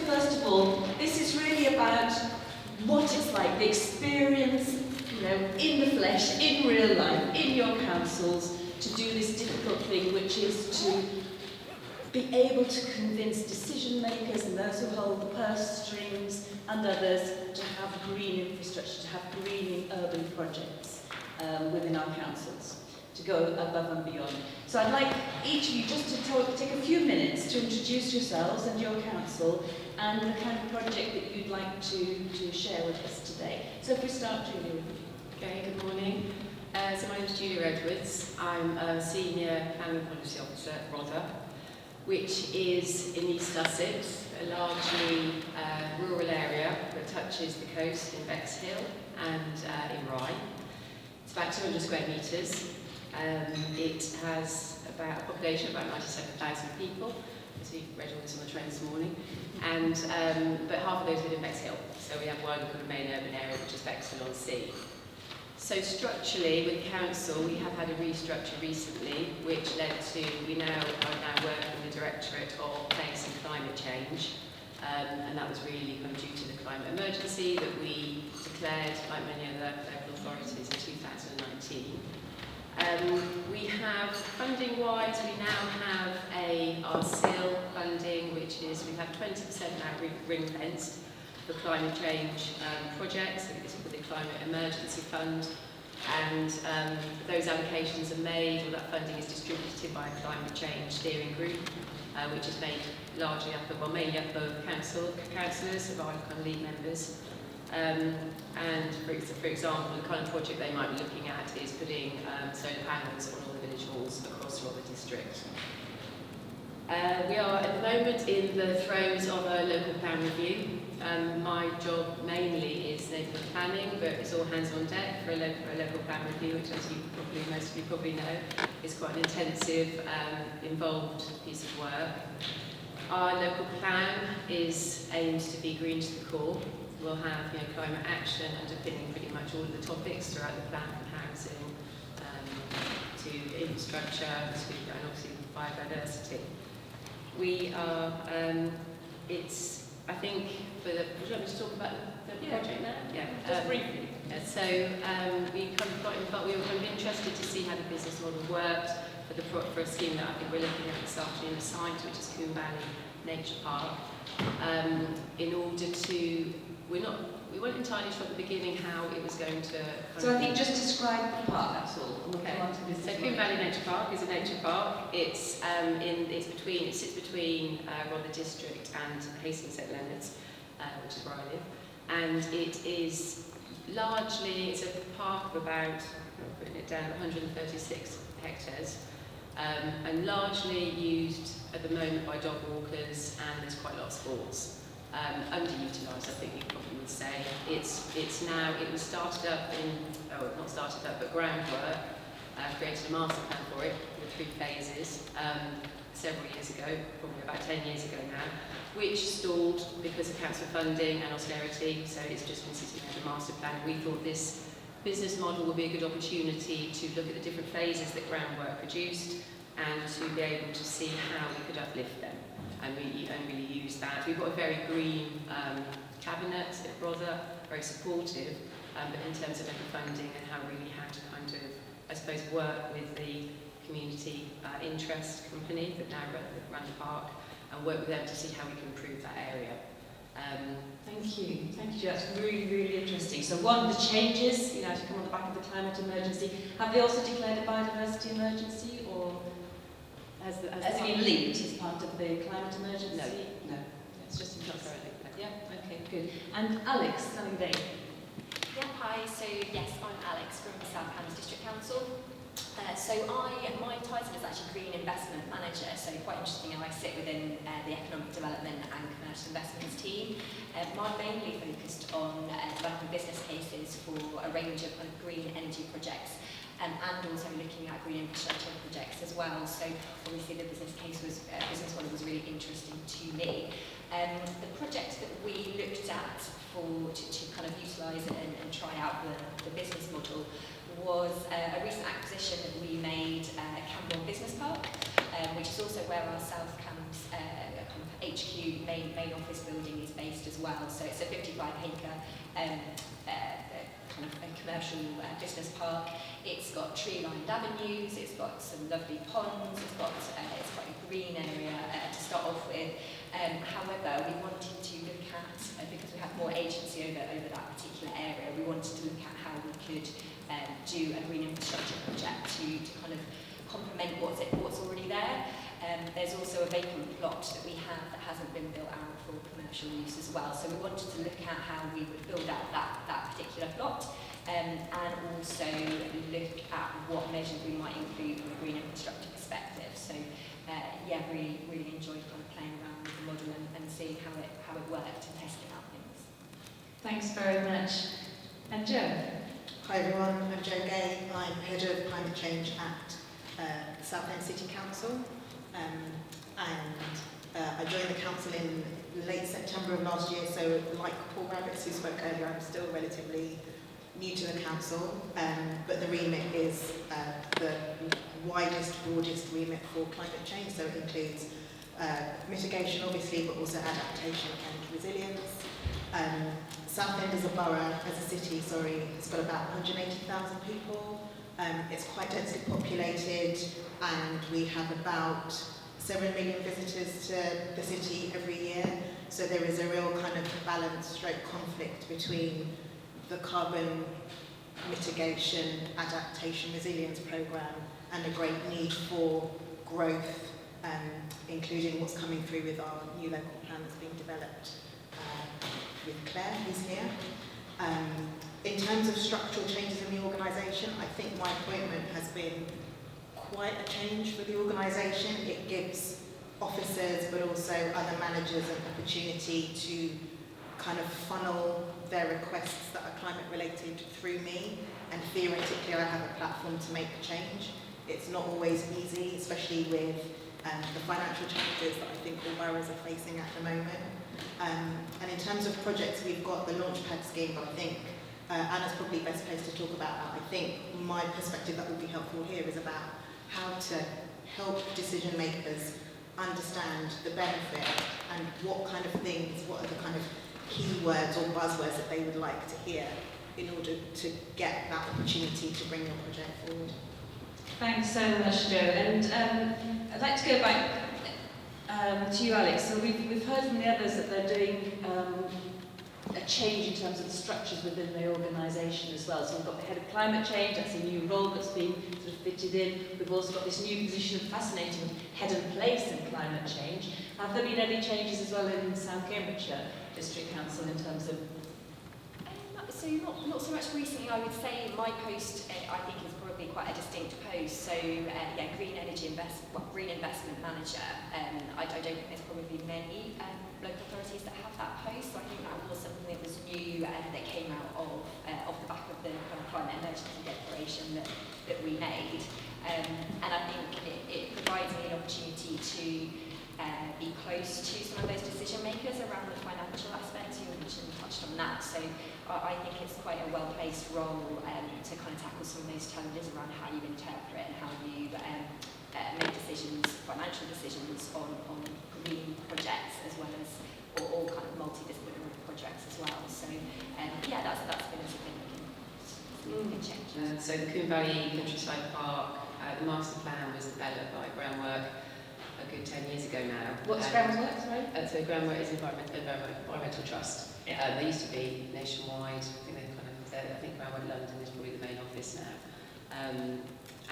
first of all, this is really about what it's like, the experience, you know, in the flesh, in real life, in your councils, to do this difficult thing, which is to be able to convince decision makers and those who hold the purse strings and others to have green infrastructure, to have green urban projects within our councils, to go above and beyond. So I'd like each of you just to take a few minutes to introduce yourselves and your council and the kind of project that you'd like to share with us today. So if we start, Julia, with you. Okay, good morning. So my name is Julia Edwards. I'm a Senior Planning Policy Officer at Rother, which is in East Sussex, a largely rural area that touches the coast in Bexhill and in Rye. It's about 200 square metres. It has about a population of about 97,000 people, as you read all this on the train this morning, and but half of those live in Bexhill. So we have one kind of main urban area, which is Southend-on-Sea. So structurally, with the council, we have had a restructure recently, which led to, we are now working with the Directorate of Place and Climate Change, and that was really kind of due to the climate emergency that we declared, like many other local authorities, in 2019. We have, funding-wise, we now have our SIL funding, which is, we have 20% now ring-fenced for climate change projects. This is for the Climate Emergency Fund, and those allocations are made, or that funding is distributed by a climate change steering group, which is made largely up of, well, mainly up of councillors, of our kind of lead members. And for example, the kind of project they might be looking at is putting solar panels on all the village halls across Rother district. We are at the moment in the throes of a local plan review. My job mainly is neighbourhood planning, but it's all hands on deck for a local plan review, which, as most of you probably know, is quite an intensive, involved piece of work. Our local plan aims to be green to the core. We'll have, you know, climate action underpinning pretty much all of the topics throughout the plan, from housing to infrastructure and obviously biodiversity. We are, I think, would you like me to talk about the project now? Yeah, just briefly. So we kind of got involved, we were kind of interested to see how the business model worked for a scheme that I think we're looking at this afternoon at site, which is Coombe Valley Nature Park, in order to, we weren't entirely sure at the beginning how it was going to... So I think just describe the park, that's all. Okay. So Coombe Valley Nature Park is a nature park. It sits between Rother District and Hastings St Leonards, which is where I live. And it is largely, it's a park of about, I've written it down, 136 hectares, and largely used at the moment by dog walkers, and there's quite a lot of sports. Underutilised, I think you probably would say. It was started up but groundwork, created a master plan for it with 3 phases several years ago, probably about 10 years ago now, which stalled because of council funding and austerity, so it's just been sitting as a master plan. We thought this business model would be a good opportunity to look at the different phases that groundwork produced and to be able to see how we could uplift them. And really use that. We've got a very green cabinet at Rother, very supportive, but in terms of any funding and how we really had to kind of, I suppose, work with the community interest company that now run the park and work with them to see how we can improve that area. Thank you. That's really, really interesting. So one of the changes, you know, to come on the back of the climate emergency, have they also declared a biodiversity emergency, or has it been linked as part of the climate emergency? No. It's just in currently. Yeah. Okay. Good. And Alex, Southend. Yeah. Hi. So yes, I'm Alex from the South Hams District Council. My title is actually Green Investment Manager, so quite interesting. I sit within the Economic Development and Commercial Investments team. I'm mainly focused on developing business cases for a range of kind of green energy projects, and also looking at green infrastructure projects as well. So obviously the business model was really interesting to me. The project that we looked at to kind of utilise and try out the business model was a recent acquisition that we made at Camborne Business Park, which is also where our South Cam kind of HQ main office building is based as well. So it's a 55-acre kind of a commercial business park. It's got tree-lined avenues, it's got some lovely ponds, it's got a green area to start off with. However, we wanted to look at, because we have more agency over that particular area, we wanted to look at how we could do a green infrastructure project to kind of complement what's already there. There's also a vacant plot that we have that hasn't been built out for commercial use as well. So we wanted to look at how we would build out that particular plot, and also look at what measures we might include from a green infrastructure perspective. So yeah, really enjoyed kind of playing around with the model and seeing how it worked and testing out things. Thanks very much. And Jo? Hi everyone, I'm Jo Gay. I'm Head of Climate Change at Southend City Council. I joined the council in late September of last year, so like Paul Rabbits who spoke earlier, I'm still relatively new to the council, but the remit is the widest, broadest remit for climate change, so it includes mitigation obviously, but also adaptation and resilience. Southend as a borough, as a city, it's got about 180,000 people. It's quite densely populated, and we have about 7 million visitors to the city every year. So there is a real kind of balance stroke conflict between the carbon mitigation, adaptation, resilience programme and a great need for growth, including what's coming through with our new local plan that's being developed with Claire, who's here. In terms of structural changes in the organisation, I think my appointment has been quite a change for the organisation. It gives officers, but also other managers, an opportunity to kind of funnel their requests that are climate related through me, and theoretically I have a platform to make a change. It's not always easy, especially with the financial challenges that I think all boroughs are facing at the moment. And in terms of projects, we've got the Launchpad scheme, but I think Anna's probably best placed to talk about that. I think my perspective that will be helpful here is about how to help decision makers understand the benefit and what kind of things, what are the kind of keywords or buzzwords that they would like to hear in order to get that opportunity to bring your project forward. Thanks so much, Jo. And I'd like to go back to you, Alex. So we've heard from the others that they're doing a change in terms of the structures within the organisation as well. So we've got the Head of Climate Change, that's a new role that's been sort of fitted in. We've also got this new position of fascinating Head of Place in climate change. Have there been any changes as well in South Cambridgeshire District Council in terms of... So not so much recently. I would say my post, I think, is probably quite a distinct post. So yeah, Green Investment Manager. I don't think there's probably many local authorities that have that post. So I think that was something that was new and that came out of off the back of the kind of climate emergency declaration that we made. And I think it provides me an opportunity to be close to some of those decision makers around the financial aspects. You mentioned, touched on that. So I think it's quite a well-placed role to kind of tackle some of those challenges around how you interpret and how you make decisions, financial decisions on green projects as well as or kind of multidisciplinary projects as well. So yeah, that's been a significant change. So the Coombe Valley Countryside Park, the master plan was developed by Groundwork a good 10 years ago now. What's Groundwork, sorry? So Groundwork is Environmental Trust. They used to be nationwide. I think Groundwork London is probably the main office now.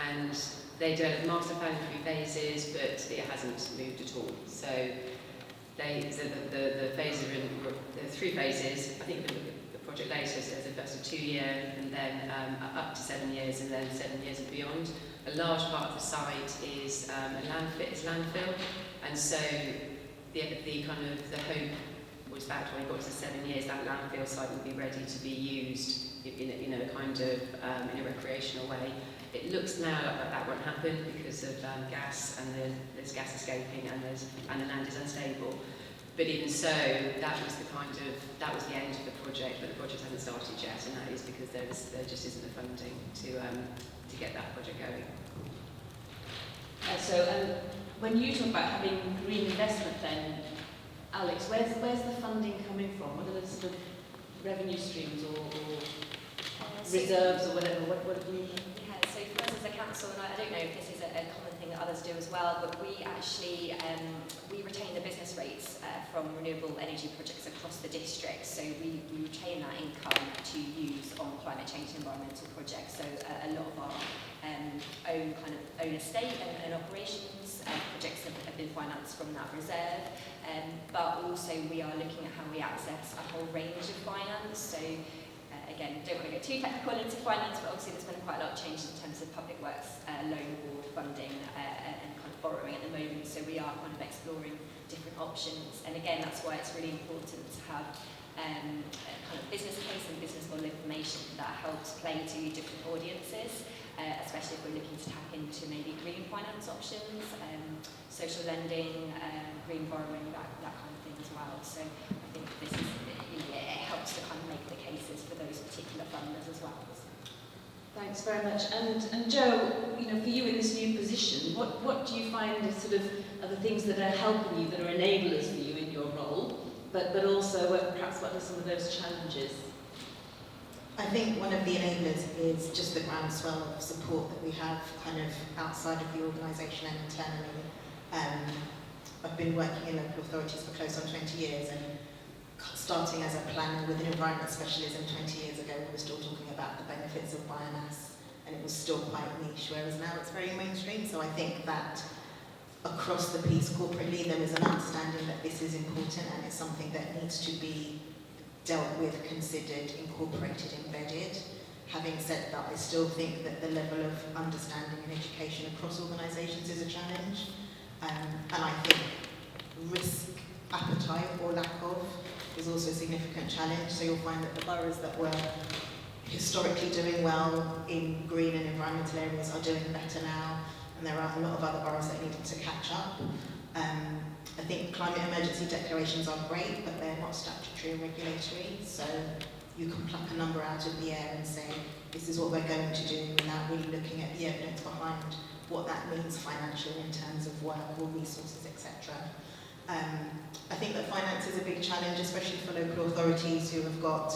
And they developed a master plan in 3 phases, but it hasn't moved at all. So the phases are in the 3 phases. I think the project later says the first of 2 years, and then up to 7 years, and then 7 years and beyond. A large part of the site is landfill, and so the hope was that when it got to 7 years, that landfill site would be ready to be used in a recreational way. It looks now like that won't happen because of gas, and there's gas escaping, and the land is unstable. But even so, that was the end of the project, but the project hasn't started yet, and that is because there just isn't the funding to get that project going. When you talk about having green investment then, Alex, where's the funding coming from? What are the sort of revenue streams or reserves or whatever? What do you... Yeah, so for us as a council, and I don't know if this is a common thing that others do as well, but we actually we retain the business rates from renewable energy projects across the district. So we retain that income to use on climate change and environmental projects. So a lot of our own estate and operations projects have been financed from that reserve. But also we are looking at how we access a whole range of finance. So again, don't want to go too technical into finance, but obviously there's been quite a lot of change in terms of public works loan board funding and kind of borrowing at the moment. So we are kind of exploring different options. And again, that's why it's really important to have a kind of business case and business model information that helps play to different audiences, especially if we're looking to tap into maybe green finance options, social lending, green borrowing, that kind of thing as well. So I think this is, it helps to kind of make the cases for those particular funders as well. Thanks very much. And Jo, for you in this new position, what do you find are the things that are helping you, that are enablers for you in your role, but also perhaps what are some of those challenges? I think one of the enablers is just the groundswell of support that we have kind of outside of the organisation and internally. I've been working in local authorities for close on 20 years, and starting as a planner with an environment specialism 20 years ago, we were still talking about the benefits of biomass, and it was still quite niche, whereas now it's very mainstream. So I think that across the piece corporately, there is an understanding that this is important and it's something that needs to be dealt with, considered, incorporated, embedded. Having said that, I still think that the level of understanding and education across organisations is a challenge. And I think risk appetite or lack of is also a significant challenge. So you'll find that the boroughs that were historically doing well in green and environmental areas are doing better now, and there are a lot of other boroughs that need to catch up. I think climate emergency declarations are great, but they're not statutory or regulatory, so you can pluck a number out of the air and say, this is what we're going to do, without really looking at the evidence behind what that means financially in terms of work or resources, etc. I think that finance is a big challenge, especially for local authorities who have got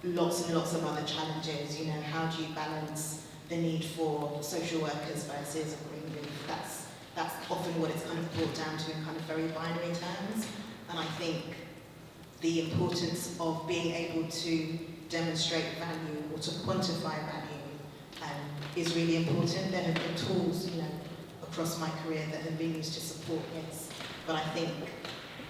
lots and lots of other challenges. How do you balance the need for social workers versus a green roof? That's often what it's kind of brought down to in kind of very binary terms. And I think the importance of being able to demonstrate value or to quantify value is really important. There have been tools, across my career that have been used to support this. But I think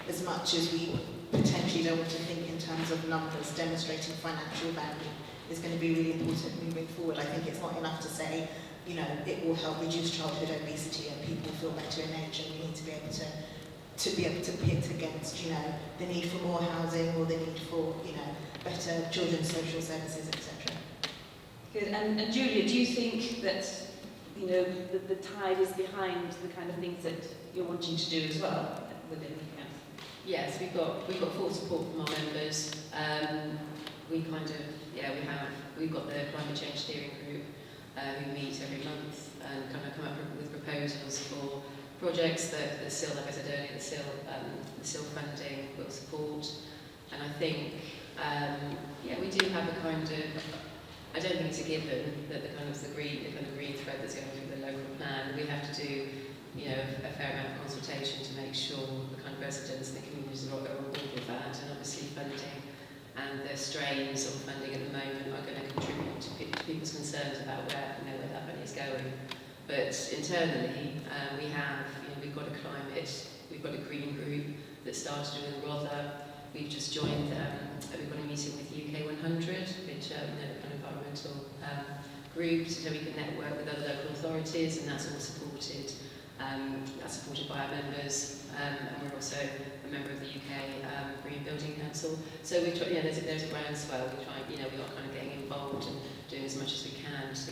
as much as we potentially don't want to think in terms of numbers, demonstrating financial value is going to be really important moving forward. I think it's not enough to say, it will help reduce childhood obesity and people feel better in age, and we need to be able to pit against, the need for more housing or the need for, better children's social services, etc. Good. And Julia, do you think that, the tide is behind the kind of things that you're wanting to do as well within the council? Yes, we've got full support from our members. We've got the climate change steering group who meet every month and kind of come up with proposals for projects that still, like I said earlier, the still funding will support. And I think, we do have a kind of, I don't think it's a given that the kind of green thread that's going through the local plan. We have to do, a fair amount of consultation to make sure the kind of residents and the communities are on board with that. And obviously funding and the strains on funding at the moment are going to contribute to people's concerns about where that money is going. But internally, we've got a green group that started with Rother. We've just joined, we've got a meeting with UK 100, which an environmental group, so we can network with other local authorities, and that's all supported. That's supported by our members, and we're also a member of the UK Green Building Council. So we try, there's a groundswell. We try, we are kind of getting involved and doing as much as we can to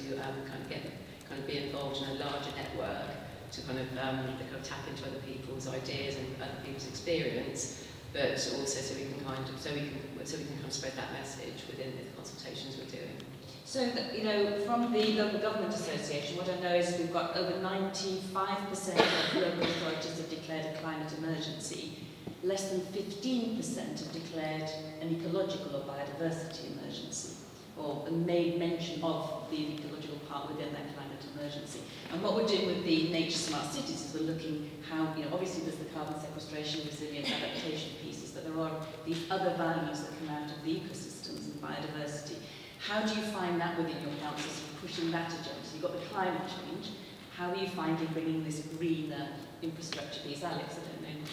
kind of be involved in a larger network to kind of tap into other people's ideas and other people's experience, but also so we can kind of spread that message within the consultations we're doing. So, that, you know, from the Local Government Association, what I know is we've got over 95% of local authorities have declared a climate emergency. Less than 15% have declared an ecological or biodiversity emergency, or made mention of the ecological part within that climate emergency. And what we're doing with the Nature Smart Cities is we're looking how, you know, obviously there's the carbon sequestration, resilience, adaptation pieces, but there are these other values that come out of the ecosystems and biodiversity. How do you find that within your councils, pushing that agenda? So you've got the climate change. How are you finding bringing this greener infrastructure piece? Alex, I don't know.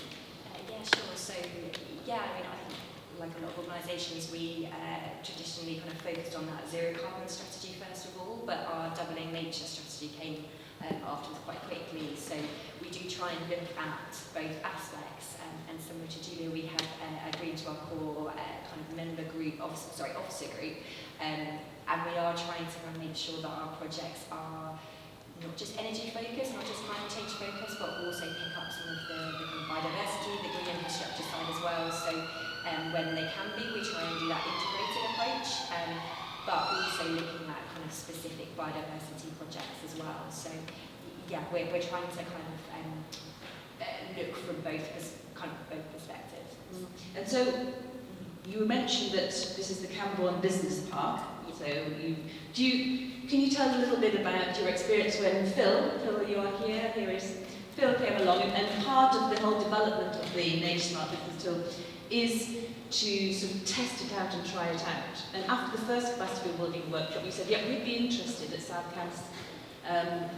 Yeah, sure. So, yeah, I mean, I think like a lot of organisations, we traditionally kind of focused on that zero carbon strategy first of all, but our doubling nature strategy came afterwards quite quickly. So we do try and look at both aspects, and similar to Julia, we have agreed to our core kind of member group, officer group, and we are trying to make sure that our projects are not just energy focused, not just climate change focused, but also pick up some of the kind of biodiversity, the green infrastructure side as well. So when they can be, we try and do that integrated approach, but also looking at kind of specific biodiversity projects as well. So yeah, we're trying to kind of look from both perspectives. And so you mentioned that this is the Camborne Business Park. So can you tell us a little bit about your experience when Phil, you are here. Here is Phil came along, and part of the whole development of the Nature Smart Business Tool is to sort of test it out and try it out. And after the first capacity building workshop, you said, yeah, we'd be interested at South Cambs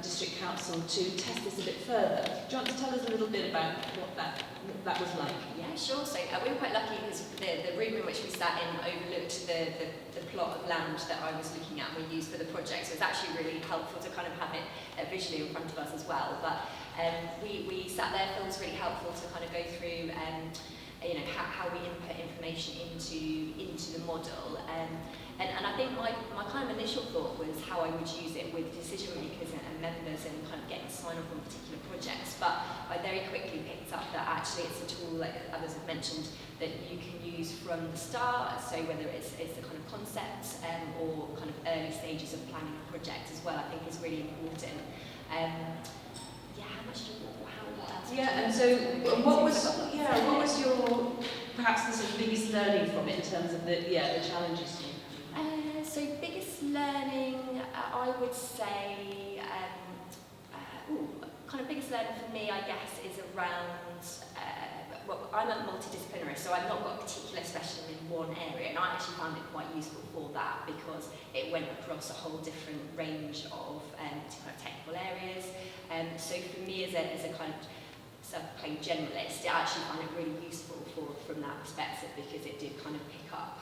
District Council to test this a bit further. Do you want to tell us a little bit about what that was like? Yeah, sure. So we were quite lucky because the room in which we sat in overlooked the plot of land that I was looking at and we used for the project. So it's actually really helpful to kind of have it visually in front of us as well. But we sat there. Phil was really helpful to kind of go through you know, how we input information into the model. And I think my kind of initial thought was how I would use it with decision makers and members and kind of getting sign off on particular projects. But I very quickly picked up that actually it's a tool, like others have mentioned, that you can use from the start. So whether it's the kind of concept or kind of early stages of planning a project as well, I think is really important. Yeah, how much do you want? What else? Yeah, and so what was your perhaps the sort of biggest learning from it in terms of the challenges? So biggest learning, I would say, kind of biggest learning for me, I guess, is around, well, I'm a multidisciplinary, so I've not got a particular specialism in one area, and I actually found it quite useful for that because it went across a whole different range of kind of technical areas. So for me as a kind of self-proclaimed generalist, I actually found it really useful from that perspective because it did kind of pick up.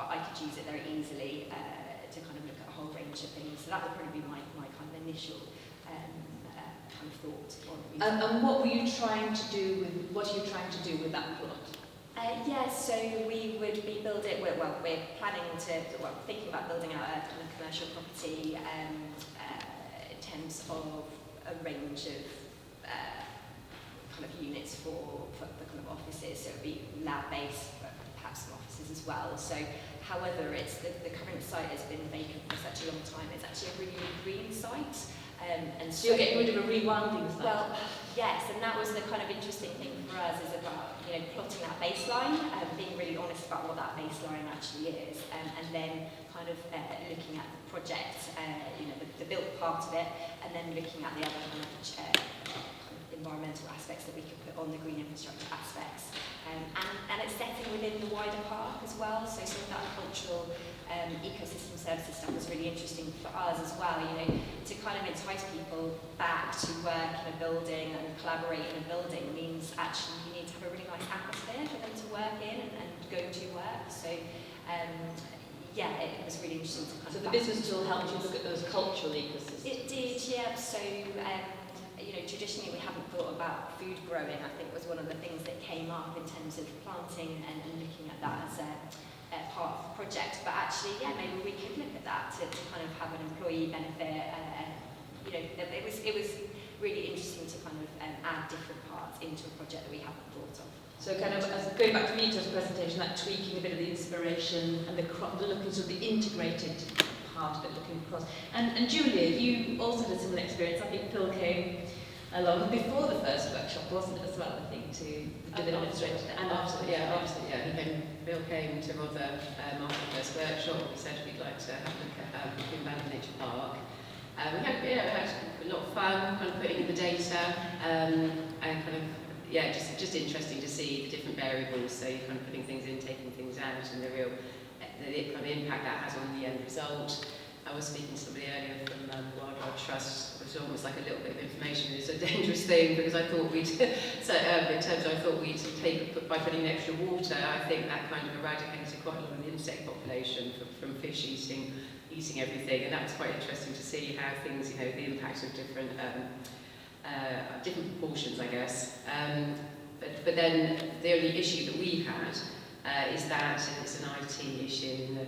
I could use it very easily to kind of look at a whole range of things. So that would probably be my kind of initial kind of thought on it. And what were you trying to do with that plot? So we would be building. We're planning thinking about building out a kind of commercial property in terms of a range of kind of units for the kind of offices. So it would be lab-based, but perhaps some offices as well. So, however, it's the current site has been vacant for such a long time. It's actually a really green site. And so you're getting rid of a rewilding site? Well, yes, and that was the kind of interesting thing for us is about, you know, plotting that baseline, being really honest about what that baseline actually is, and then kind of looking at the project, you know, the built part of it, and then looking at the other kind of environmental aspects that we could put on the green infrastructure aspects. And it's setting within the wider park as well, so some of that cultural ecosystem services stuff was really interesting for us as well, you know, to kind of entice people back to work in a building and collaborate in a building means actually you need to have a really nice atmosphere for them to work in and go to work. So yeah, it was really interesting to kind of... So the business tool helped you look at those cultural ecosystems? It did, yeah. So you know, traditionally we haven't thought about food growing. I think was one of the things that came up in terms of planting and looking at that as a part of the project. But actually, yeah, maybe we could look at that to kind of have an employee benefit. You know, it was really interesting to kind of add different parts into a project that we haven't thought of. So kind of, as going back to Vita's presentation, that tweaking a bit of the inspiration and the looking sort of the integrated part of it, looking across. And Julia, you also had a similar experience. I think Phil came along before the first workshop, wasn't it, as well, I think, to do the demonstration. And Absolutely, yeah. Bill came to Rother after the first workshop. We said we'd like to have a look at Coombe Valley Nature Park. We had a lot of fun, kind of putting in the data, and kind of, just interesting to see the different variables. So you're kind of putting things in, taking things out, and the kind of impact that has on the end result. I was speaking to somebody earlier from the Wildlife Trust, which was almost like a little bit of information. It's a dangerous thing because I thought we'd, by putting extra water, I think that kind of eradicated quite a lot of the insect population from fish eating everything, and that was quite interesting to see how things, the impact of different proportions, I guess. But then the only issue that we had is that it's an IT issue, and that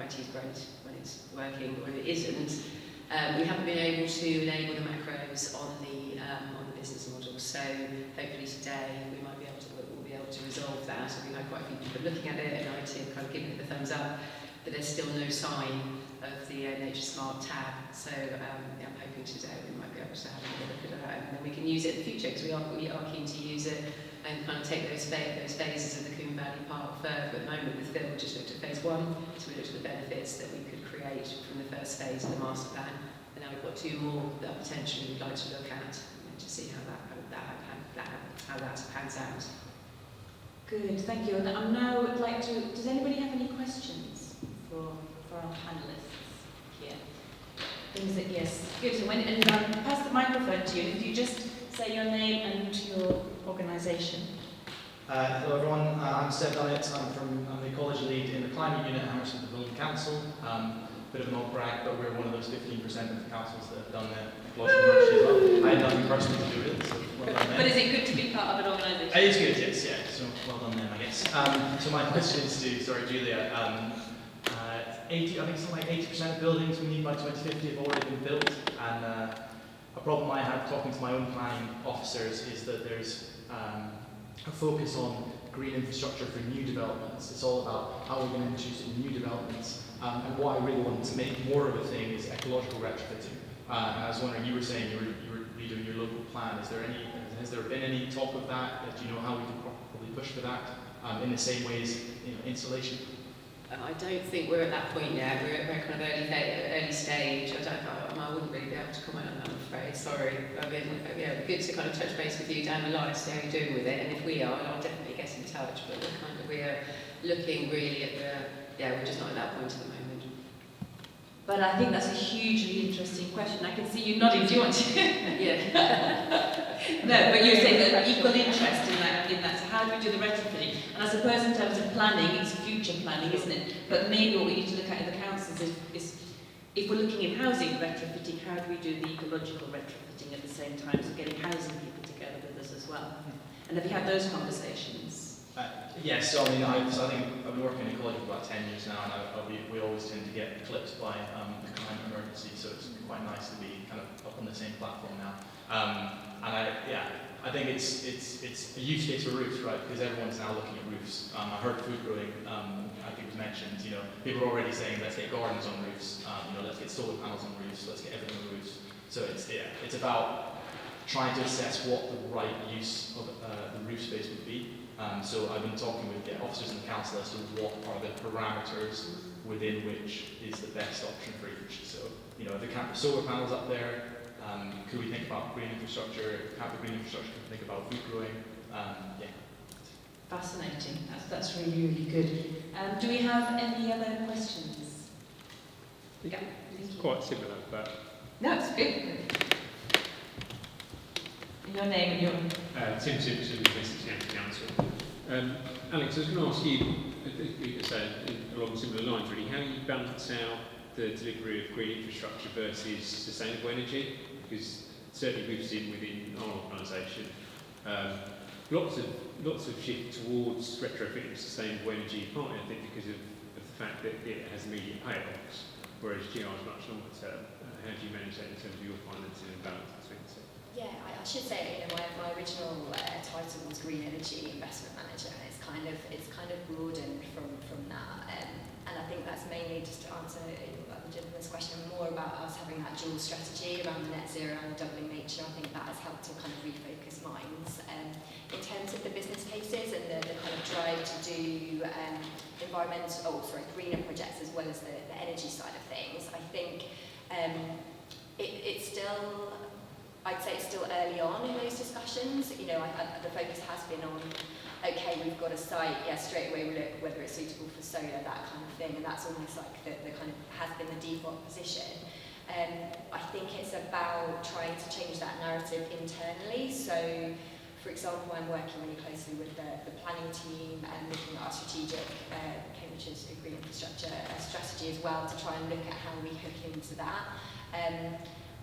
IT is great when it's working, but when it isn't, we haven't been able to enable the macros on the business model. So hopefully today we'll be able to resolve that. So we've had quite a few people looking at it, and IT have kind of given it the thumbs up. But there's still no sign of the Nature Smart tab. So I'm hoping today we might be able to have a look at that, and then we can use it in the future, because we are keen to use it and kind of take those phases of the Coombe Valley Park further. But at the moment with Phil, we just looked at phase 1, so we looked at the benefits that we could create from the first phase of the master plan, and now we've got 2 more that potentially we'd like to look at to see how that pans out. Good, thank you. And now I'd like to, does anybody have any questions for our panellists here? Things that, yes, good. And I'll pass the microphone to you. If you just say your name and your organisation. Hello everyone, I'm Seb Dunnett. I'm the ecology lead in the climate unit at Hammersmith Building Council. Bit of an old brag, but we're one of those 15% of the councils that have done their ecological work as well. I had nothing personally to do with it, so well done them. But is it good to be part of an organisation? It is good, yes, yeah. So well done them, I guess. So my question is to, Julia. 80, I think something like 80% of buildings we need by 2050 have already been built, and a problem I have talking to my own planning officers is that there's a focus on green infrastructure for new developments. It's all about how we're going to introduce it in new developments, and what I really want to make more of a thing is ecological retrofitting. And I was wondering, you were saying you were redoing your local plan. Has there been any talk of that? Do you know how we can probably push for that in the same way as insulation? I don't think we're at that point yet. We're at kind of early stage. I wouldn't really be able to comment on that, I'm afraid. Sorry. I mean, it'd be good to kind of touch base with you down the line, see how you're doing with it. And if we are, I'll definitely get in touch. But we're looking really at we're just not at that point at the moment. But I think that's a hugely interesting question. I can see you nodding. Do you want to? Yeah. No, but you're saying that equal interest in that. So how do we do the retrofitting? And I suppose in terms of planning, it's future planning, isn't it? But maybe what we need to look at in the councils is if we're looking at housing retrofitting, how do we do the ecological retrofitting at the same time? So getting housing people together with us as well. And have you had those conversations? Yes, so I think I've been working in ecology for about 10 years now, and we always tend to get clipped by the climate emergency, so it's quite nice to be kind of up on the same platform now. I think it's a use case for roofs, right? Because everyone's now looking at roofs. I heard food growing, I think was mentioned. People are already saying let's get gardens on roofs. Let's get solar panels on roofs. Let's get everything on roofs. So it's about trying to assess what the right use of the roof space would be. So I've been talking with officers in the council as to what are the parameters within which is the best option for each. So, if there can't be solar panels up there, could we think about green infrastructure? If there can't be green infrastructure, could we think about food growing? Fascinating. That's really, really good. Do we have any other questions? Yeah. It's quite similar, but... No, it's good. Your name and your... Tim Simpson, West County Council. Alex, I was going to ask you, along similar lines really, how you balance out the delivery of green infrastructure versus sustainable energy? Because certainly we've seen within our organisation lots of shift towards retrofitting sustainable energy, partly I think because of the fact that it has immediate payoffs, whereas GR is much longer term. How do you manage that in terms of your financing and balance between the two? Yeah, I should say, my original title was Green Energy Investment Manager, and it's kind of broadened from that, and I think that's mainly just to answer the in this question more about us having that dual strategy around the net zero and the doubling nature. I think that has helped to kind of refocus minds. In terms of the business cases and the kind of drive to do greener projects as well as the energy side of things, I think it's still, I'd say it's still early on in those discussions. You know, the focus has been on, okay, we've got a site, yeah, straight away we look whether it's suitable for solar, that kind of thing, and that's almost like the kind of has been the default position. I think it's about trying to change that narrative internally. So, for example, I'm working really closely with the planning team and looking at our strategic Cambridgeshire's green infrastructure strategy as well to try and look at how we hook into that.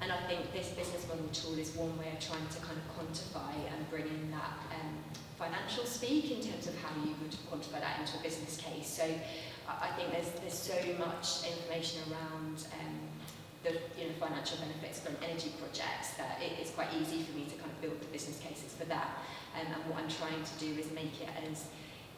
And I think this business model tool is one way of trying to kind of quantify and bring in that financial speak in terms of how you would quantify that into a business case. So I think there's so much information around the financial benefits from energy projects that it's quite easy for me to kind of build the business cases for that. And what I'm trying to do is make it as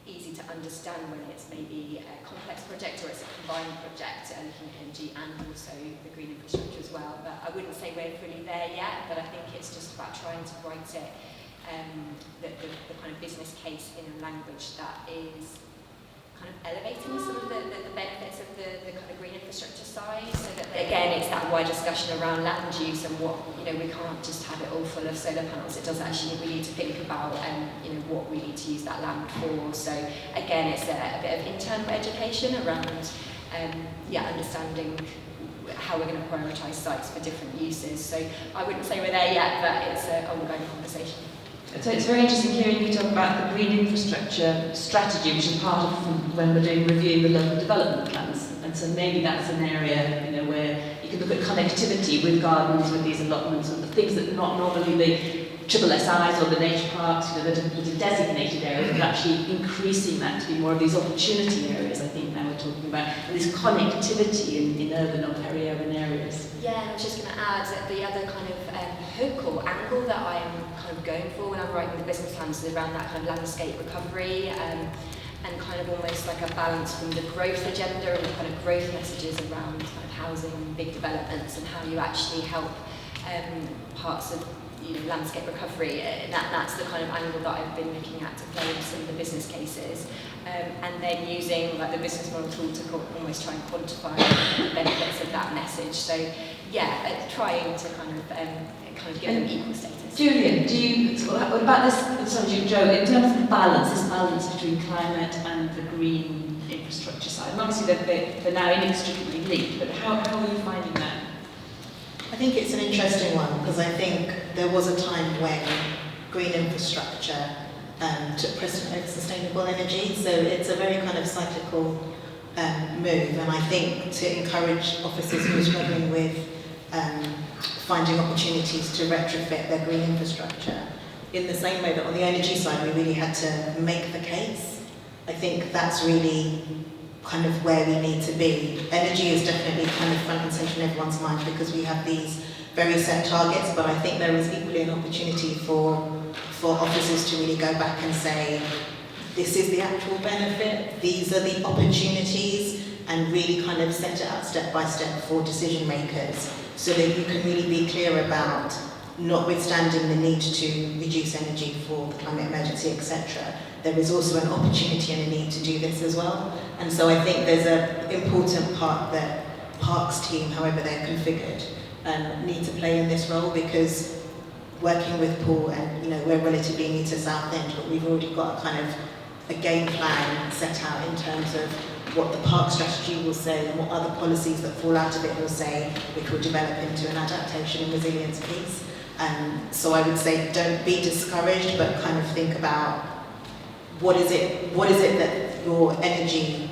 easy to understand when it's maybe a complex project or it's a combined project, looking at energy and also the green infrastructure as well. But I wouldn't say we're fully there yet, but I think it's just about trying to write it, the kind of business case in a language that is kind of elevating some of the benefits of the kind of green infrastructure side, so that again it's that wide discussion around land use and what, you know, we can't just have it all full of solar panels. It does actually, we need to think about what we need to use that land for. So again, it's a bit of internal education around understanding how we're going to prioritise sites for different uses. So I wouldn't say we're there yet, but it's an ongoing conversation. So it's very interesting hearing you talk about the green infrastructure strategy, which is part of when we're reviewing the local development plans. And so maybe that's an area, you know, where you can look at connectivity with gardens, with these allotments, and the things that not normally the SSIs or the nature parks, you know, that are designated areas, but actually increasing that to be more of these opportunity areas. I think now we're talking about this connectivity in urban or peri-urban areas. Yeah, and I was just going to add that the other kind of hook or angle that I'm kind of going for when I'm writing the business plans is around that kind of landscape recovery and kind of almost like a balance from the growth agenda and the kind of growth messages around kind of housing, big developments, and how you actually help parts of landscape recovery. And that's the kind of angle that I've been looking at to play in some of the business cases, and then using like the business model tool to almost try and quantify the benefits of that message. So yeah, trying to kind of give them equal status. Julian, what about this subject, Joe, in terms of the balance, this balance between climate and the green infrastructure side? And obviously they're now inextricably linked, but how are you finding that? I think it's an interesting one because I think there was a time when green infrastructure took precedent over sustainable energy, so it's a very kind of cyclical move, and I think to encourage officers who are struggling with finding opportunities to retrofit their green infrastructure, in the same way that on the energy side we really had to make the case. I think that's really kind of where we need to be. Energy is definitely kind of front and centre in everyone's mind because we have these very set targets, but I think there is equally an opportunity for officers to really go back and say, this is the actual benefit, these are the opportunities, and really kind of set it out step by step for decision makers so that you can really be clear about, notwithstanding the need to reduce energy for the climate emergency, etc., there is also an opportunity and a need to do this as well. And so I think there's an important part that Parks team, however they're configured, need to play in this role, because working with Paul, and we're relatively new to Southend, but we've already got a game plan set out in terms of what the park strategy will say and what other policies that fall out of it will say, which will develop into an adaptation and resilience piece. So I would say don't be discouraged, but kind of think about what is it that your energy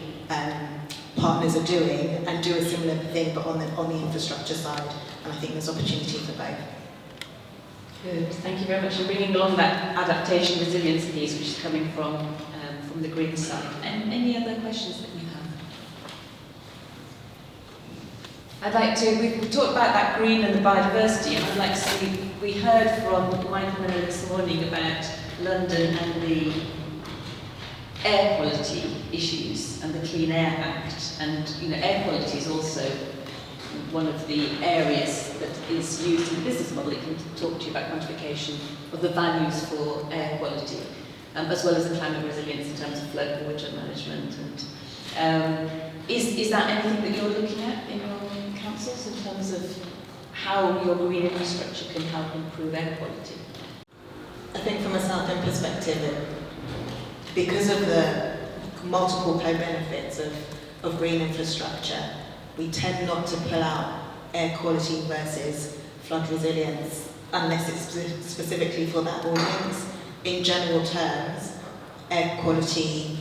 partners are doing, and do a similar thing but on the infrastructure side. And I think there's opportunity for both. Good, thank you very much for bringing along that adaptation resilience piece, which is coming from the green side. And any other questions that you have? We've talked about that green and the biodiversity, and I'd like to say we heard from Michael Miller this morning about London and the air quality issues and the Clean Air Act, and air quality is also one of the areas that is used in the business model. It can talk to you about quantification of the values for air quality, as well as the climate resilience in terms of flood and water management. And is that anything that you're looking at in your councils in terms of how your green infrastructure can help improve air quality? I think from a Southend perspective, because of the multiple co-benefits of green infrastructure, we tend not to pull out air quality versus flood resilience unless it's specifically for that audience. In general terms, air quality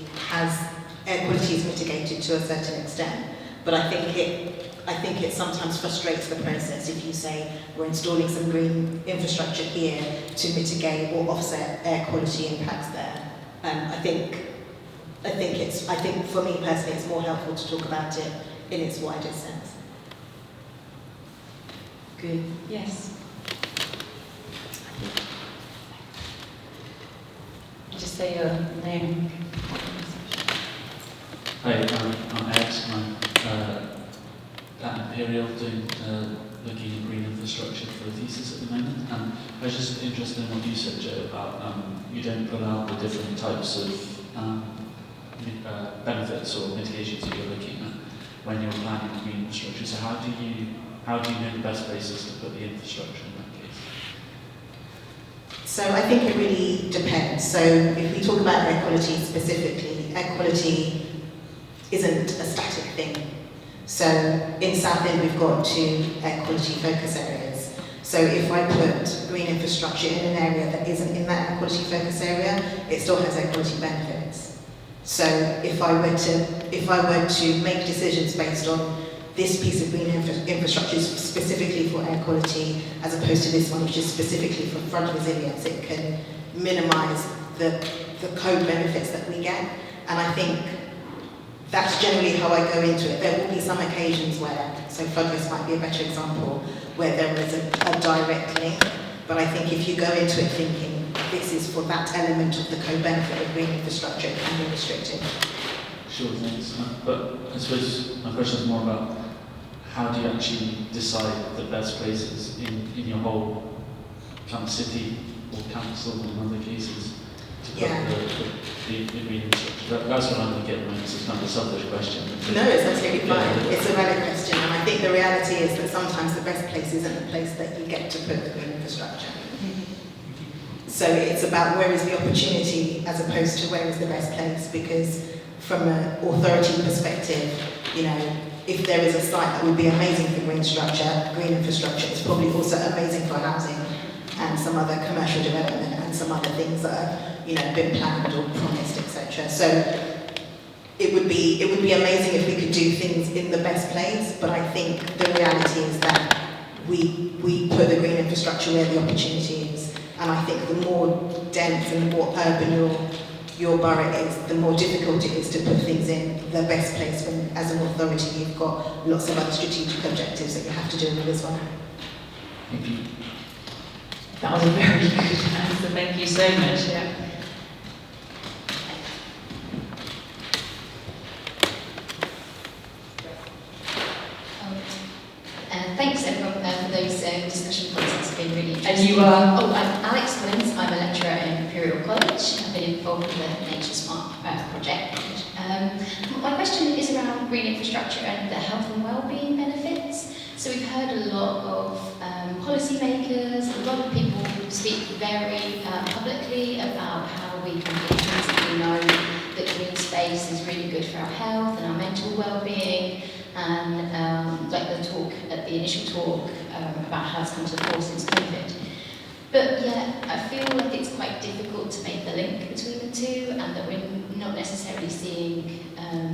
is mitigated to a certain extent, but I think it sometimes frustrates the process if you say we're installing some green infrastructure here to mitigate or offset air quality impacts there. I think for me personally, it's more helpful to talk about it in its widest sense. Good. Yes. Just say your name. Hi, I'm Alex. I'm at Imperial looking at green infrastructure for a thesis at the moment. And I was just interested in what you said, Joe, about you don't pull out the different types of benefits or mitigations that you're looking at when you're planning green infrastructure. So how do you know the best places to put the infrastructure in that case? So I think it really depends. So if we talk about air quality specifically, air quality isn't a static thing. So in Southend we've got 2 air quality focus areas. So if I put green infrastructure in an area that isn't in that air quality focus area, it still has air quality benefits. So if I were to make decisions based on this piece of green infrastructure is specifically for air quality as opposed to this one which is specifically for flood resilience, it can minimise the co-benefits that we get. And I think that's generally how I go into it. There will be some occasions where, so flood risk might be a better example, where there is a direct link. But I think if you go into it thinking this is for that element of the co-benefit of green infrastructure, it can be restricted. Sure, thanks. But I suppose my question is more about how do you actually decide the best places in your whole kind of city or council in other cases to put the green infrastructure? That's what I'm going to get from it. It's kind of a selfish question. No, it's absolutely fine. It's a valid question, and I think the reality is that sometimes the best place isn't the place that you get to put the green infrastructure. So it's about where is the opportunity as opposed to where is the best place, because from an authority perspective, you know, if there is a site that would be amazing for green infrastructure, it's probably also amazing for housing and some other commercial development and some other things that are, you know, been planned or promised, etc. So it would be amazing if we could do things in the best place, but I think the reality is that we put the green infrastructure where the opportunity is. And I think the more dense and the more urban your borough is, the more difficult it is to put things in the best place when, as an authority, you've got lots of other strategic objectives that you have to deal with as well. Thank you. That was a very good answer. Thank you so much. Yeah. Thanks everyone for those discussion points. It's been really interesting. And you are? Oh, I'm Alex Collins. I'm a lecturer in Imperial College. I've been involved with the Nature Smart project. My question is around green infrastructure and the health and well-being benefits. So we've heard a lot of policymakers, a lot of people speak very publicly about how we can intrinsically know that green space is really good for our health and our mental well-being. And like the talk, at the initial talk, about how it's come to the fore since COVID. But yet, I feel like it's quite difficult to make the link between the two, and that we're not necessarily seeing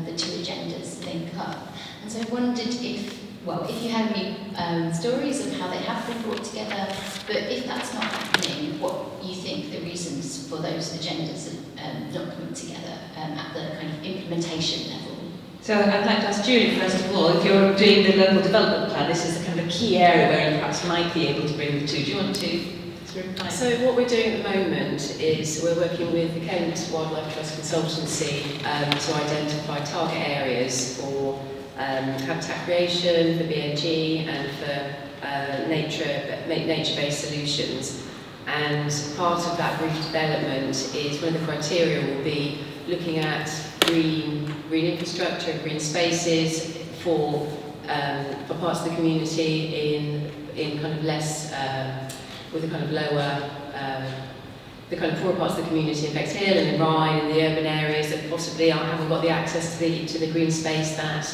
the 2 agendas link up. And so I wondered if you had any stories of how they have been brought together, but if that's not happening, what you think the reasons for those agendas not coming together at the kind of implementation level. So I'd like to ask Julie, first of all, if you're doing the local development plan, this is a kind of a key area where you perhaps might be able to bring the 2. Do you want to reply? So what we're doing at the moment is we're working with the Kent Wildlife Trust Consultancy to identify target areas for habitat creation, for BNG, and for nature-based solutions. And part of that brief development is one of the criteria will be looking at green infrastructure, green spaces for parts of the community in kind of less, with a kind of lower, the kind of poorer parts of the community in Bexhill and in Rye and the urban areas that possibly haven't got the access to the green space that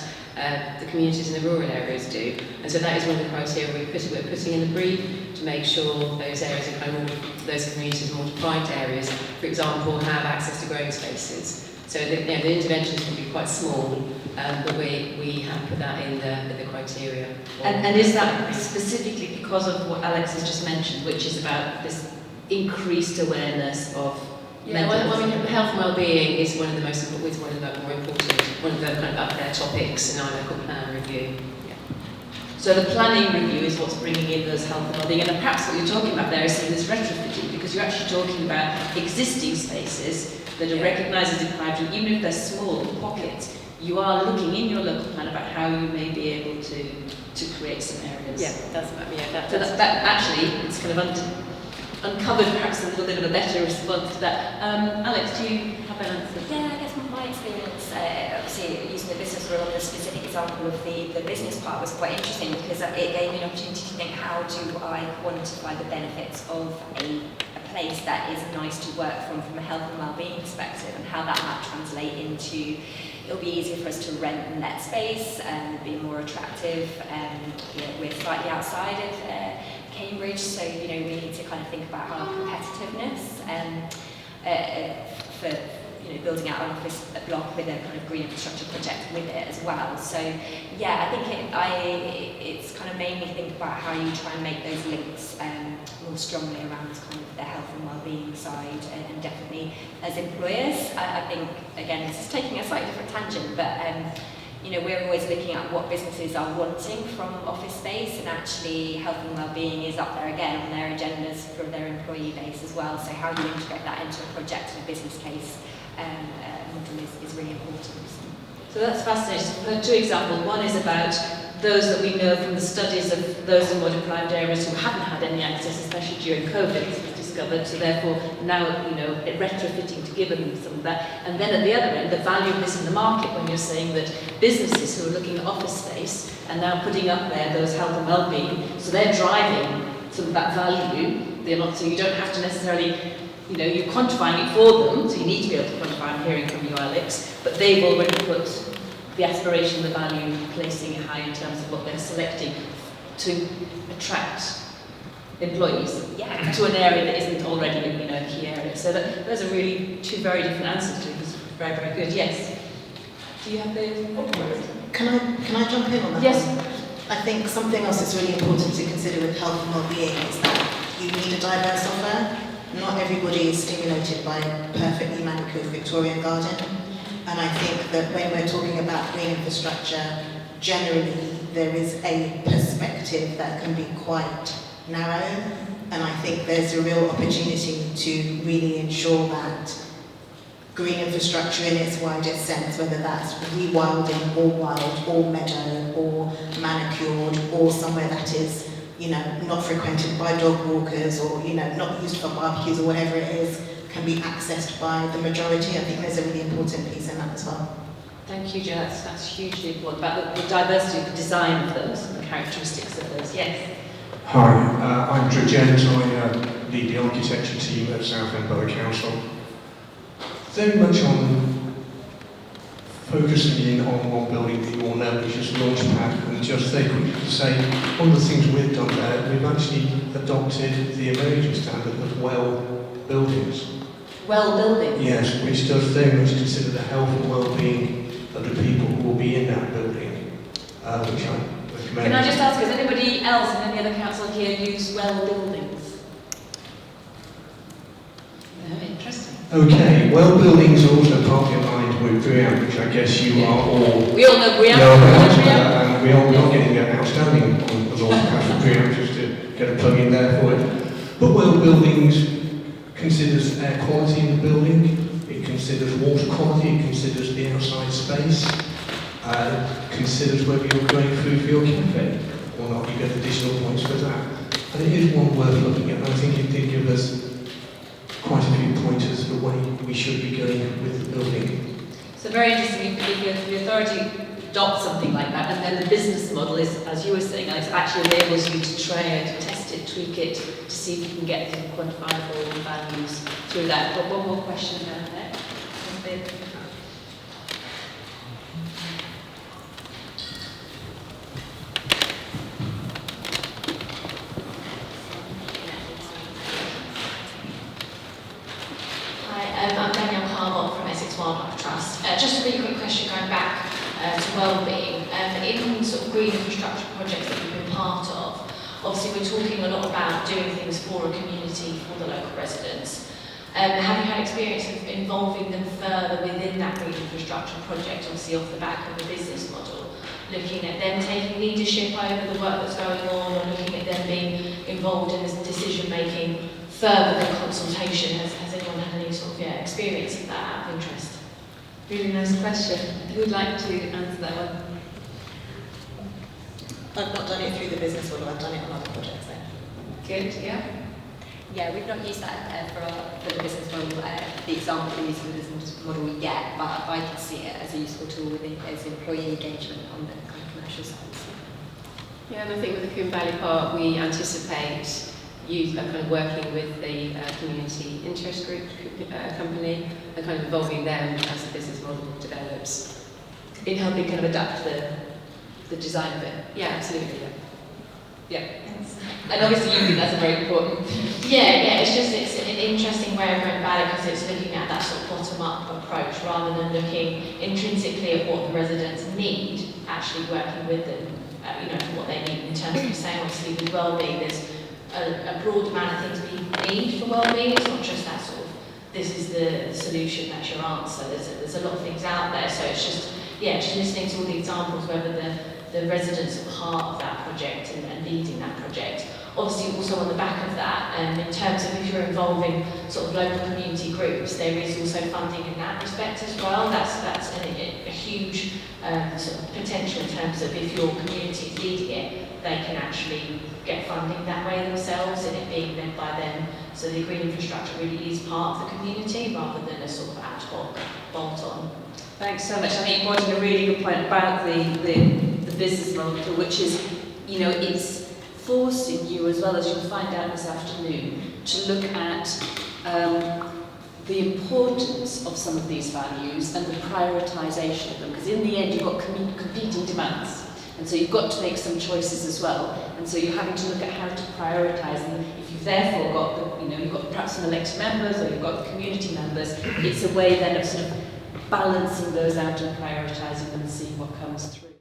the communities in the rural areas do. And so that is one of the criteria we're putting in the brief to make sure those areas are kind of those communities in more deprived areas, for example, have access to growing spaces. So the interventions can be quite small, but we have put that in the criteria. And is that specifically because of what Alex has just mentioned, which is about this increased awareness of mental health? I mean, health and well-being is one of the more important, one of the kind of up there topics in our local plan review. Yeah. So the planning review is what's bringing in those health and well-being, and perhaps what you're talking about there is seeing this retrofitting, because you're actually talking about existing spaces that are recognised as deprived, and even if they're small pockets, you are looking in your local plan about how you may be able to create some areas. Yeah, So that actually, it's kind of uncovered perhaps a little bit of a better response to that. Alex, do you have an answer? Yeah, I guess my experience, obviously using the business role and the specific example of the business part was quite interesting, because it gave me an opportunity to think, how do I quantify the benefits of a place that is nice to work from a health and well-being perspective, and how that might translate into, it'll be easier for us to rent and let space and be more attractive. We're slightly outside of Cambridge, so we need to kind of think about our competitiveness for building out an office block with a kind of green infrastructure project with it as well. So yeah, I think it's kind of made me think about how you try and make those links more strongly around kind of the health and well-being side, and definitely as employers, I think, again, this is taking a slightly different tangent, but we're always looking at what businesses are wanting from office space, and actually health and well-being is up there again on their agendas for their employee base as well. So how you integrate that into a project and a business case model is really important. So that's fascinating. So we've heard two examples. One is about those that we know from the studies of those in more deprived areas who haven't had any access, especially during COVID, as was discovered. So therefore, now, retrofitting to give them some of that. And then at the other end, the value of this in the market, when you're saying that businesses who are looking at office space are now putting up there those health and well-being, so they're driving some of that value. They're not, so you don't have to necessarily, you're quantifying it for them, so you need to be able to quantify. I'm hearing from you, Alex, but they've already put the aspiration, the value, placing it high in terms of what they're selecting to attract employees to an area that isn't already a key area. So those are really two very different answers to it. It's very, very good. Yes. Do you have the? Can I jump in on that? Yes. One? I think something else that's really important to consider with health and well-being is that you need a diverse offer. Not everybody is stimulated by a perfectly manicured Victorian garden. And I think that when we're talking about green infrastructure, generally there is a perspective that can be quite narrow. And I think there's a real opportunity to really ensure that green infrastructure in its widest sense, whether that's rewilding or wild or meadow or manicured or somewhere that is, not frequented by dog walkers or, not used for barbecues or whatever it is, can be accessed by the majority. I think there's a really important piece in that as well. Thank you, Jo. That's hugely important, about the diversity of the design of those and the characteristics of those. Yes. Hi, I'm Drew Jones. I lead the architecture team at Southend Borough Council. Very much on focusing in on one building that you all know, which is Launchpad, and just very quickly to say, one of the things we've done there, we've actually adopted the emerging standard of well buildings. Well buildings? Yes, which does very much consider the health and well-being of the people who will be in that building, which I recommend. Can I just ask, has anybody else in any other council here used well buildings? No, interesting. Okay, well buildings are also partly aligned with BRIAM, which I guess you are all... We all know BRIAM. We are not getting an outstanding on the law for BRIAM, just to get a plug in there for it. But well buildings considers air quality in the building, it considers water quality, it considers the outside space. considered whether you're going through for your cafe or not. You get additional points for that. And it is one worth looking at. And I think it did give us quite a few pointers for the way we should be going with the building. So very interesting, if the authority adopts something like that, and then the business model is, as you were saying, Alex, actually enables you to try it, test it, tweak it, to see if you can get the quantifiable values through that. But one more question down there. Just a really quick question going back to wellbeing. In sort of green infrastructure projects that you've been part of, obviously we're talking a lot about doing things for a community, for the local residents. Have you had experience of involving them further within that green infrastructure project, obviously off the back of the business model, looking at them taking leadership over the work that's going on, or looking at them being involved in this decision making further than consultation? Has anyone had any sort of experience of that out of interest? Really nice question. Who would like to answer that one? I've not done it through the business model, I've done it on other projects then. Good, yeah? Yeah, we've not used that for the business model, the example we use for the business model yet, but I can see it as a useful tool within as employee engagement on the kind of commercial side. Yeah, and I think with the Coombe Valley Park, we anticipate kind of working with the community interest group company and kind of involving them as the business model develops. In helping kind of adapt the design of it. Yeah, absolutely. Yeah. And obviously you think that's a very important. Yeah, it's an interesting way of going about it because it's looking at that sort of bottom-up approach rather than looking intrinsically at what the residents need, actually working with them, what they need in terms of saying, obviously with wellbeing, there's a broad amount of things people need for wellbeing. It's not just that sort of, this is the solution, that's your answer. There's a lot of things out there, so it's just listening to all the examples, whether the residents are part of that project and leading that project. Obviously, also on the back of that, in terms of if you're involving sort of local community groups, there is also funding in that respect as well. That's a huge sort of potential in terms of if your community is leading it, they can actually get funding that way themselves and it being led by them. So the green infrastructure really is part of the community rather than a sort of ad hoc bolt-on. Thanks so much. I think you brought in a really good point about the business model, which is, it's forcing you, as well as you'll find out this afternoon, to look at the importance of some of these values and the prioritisation of them. Because in the end, you've got competing demands. And so you've got to make some choices as well. And so you're having to look at how to prioritise them. If you've therefore got you've got perhaps some elected members or you've got the community members, it's a way then of sort of balancing those out and prioritising them and seeing what comes through.